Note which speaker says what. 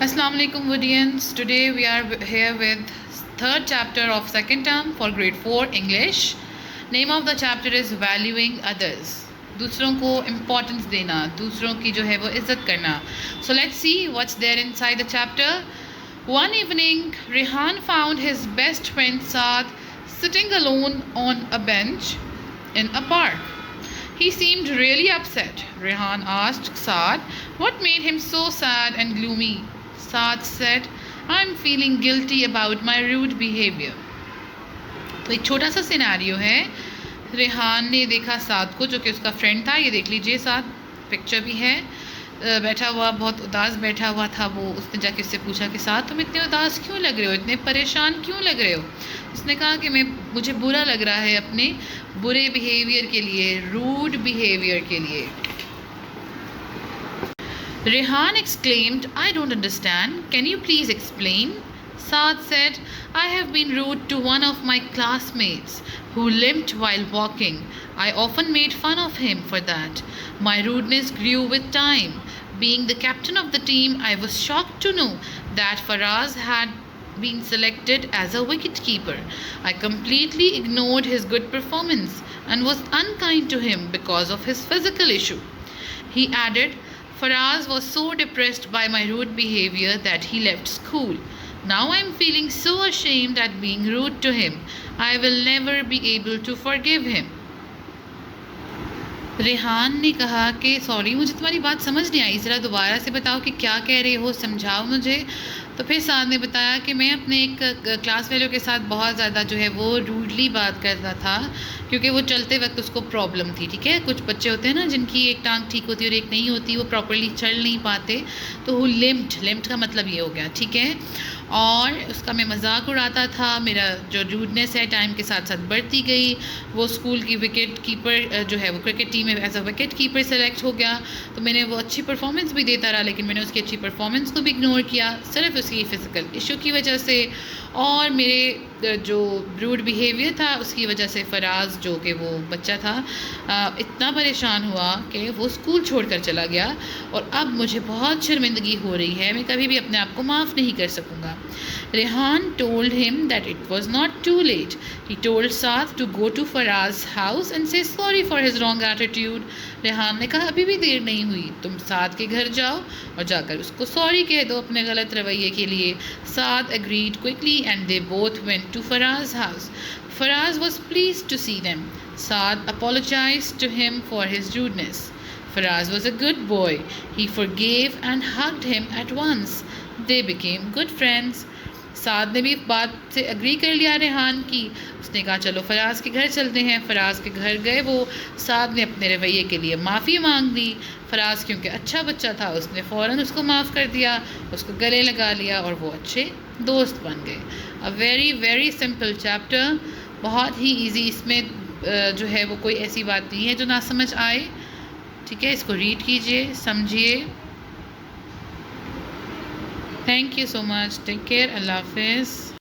Speaker 1: Assalamu alaikum audience. Today we are here with third chapter of second term for grade 4 English. Name of the chapter is valuing others. दूसरों को importance देना, दूसरों की जो है वो इज्जत करना. So let's see what's there inside the chapter. One evening, Rehan found his best friend Saad sitting alone on a bench in a park. He seemed really upset. Rehan asked Saad what made him so sad and gloomy. Saad said, I'm feeling guilty about my rude behavior. तो एक छोटा सा scenario है. रेहान ने देखा साद को, जो कि उसका फ्रेंड था. ये देख लीजिए, साद पिक्चर भी है, बैठा हुआ, बहुत उदास बैठा हुआ था वो. उसने जाके उससे पूछा कि साद तुम इतने उदास क्यों लग रहे हो, इतने परेशान क्यों लग रहे हो. उसने कहा कि मुझे बुरा लग रहा है अपने बुरे बिहेवियर के लिए, रूड बिहेवियर के लिए. Rehan exclaimed, I don't understand. Can you please explain? Saad said, I have been rude to one of my classmates who limped while walking. I often made fun of him for that. My rudeness grew with time. Being the captain of the team, I was shocked to know that Faraz had been selected as a wicket-keeper. I completely ignored his good performance and was unkind to him because of his physical issue. He added, Faraz was so depressed by my rude behavior that he left school. Now I am feeling so ashamed at being rude to him. I will never be able to forgive him. Rehan ने कहा कि sorry, मुझे तुम्हारी बात समझ नहीं आई, ज़रा दोबारा से बताओ कि क्या कह रहे हो, समझाओ मुझे. तो फिर साद ने बताया कि मैं अपने एक क्लास फेलो के साथ बहुत ज़्यादा जो है वो रूडली बात करता था, क्योंकि वो चलते वक्त उसको प्रॉब्लम थी. ठीक है, कुछ बच्चे होते हैं ना जिनकी एक टांग ठीक होती है और एक नहीं होती, वो प्रॉपरली चल नहीं पाते, तो वो लिम्प्ड का मतलब ये हो गया. ठीक है, और उसका मैं मजाक उड़ाता था. मेरा जो रूडनेस है टाइम के साथ साथ बढ़ती गई. वो स्कूल की विकेट कीपर जो है वो क्रिकेट टीम में as a wicket keeper select हो गया, तो मैंने वो अच्छी परफॉर्मेंस भी देता रहा, लेकिन मैंने उसकी अच्छी परफॉर्मेंस को भी इग्नोर किया सिर्फ उसकी फ़िज़िकल इशू की वजह से. और मेरे जो रूड बिहेवियर था उसकी वजह से फराज जो कि वो बच्चा था इतना परेशान हुआ कि वो स्कूल छोड़कर चला गया, और अब मुझे बहुत शर्मिंदगी हो रही है, मैं कभी भी अपने आप को माफ़ नहीं कर सकूँगा. Rehan told him that it was not too late. He told Saad to go to Faraz's house and say sorry for his wrong attitude. Rehan ने कहा अभी भी देर नहीं हुई, तुम साद के घर जाओ और जाकर उसको सॉरी कह दो अपने गलत रवैये के लिए. साद agreed quickly and they both went to Faraz's house. Faraz was pleased to see them. Saad apologized to him for his rudeness. Faraz was a good boy. He forgave and hugged him at once. They became good friends. साद ने भी बात से agree कर लिया रेहान की. उसने कहा चलो फराज के घर चलते हैं. फराज के घर गए वो. साद ने अपने रवैये के लिए माफ़ी मांग ली. फराज क्योंकि अच्छा बच्चा था, उसने फ़ौरन उसको माफ़ कर दिया, उसको गले लगा लिया और वो अच्छे दोस्त बन गए. A very very simple chapter, बहुत ही ईजी. इसमें जो है वो कोई ऐसी बात नहीं है जो ना समझ आए. ठीक है, इसको रीड कीजिए, समझिए. Thank you so much. Take care. Allah Hafiz.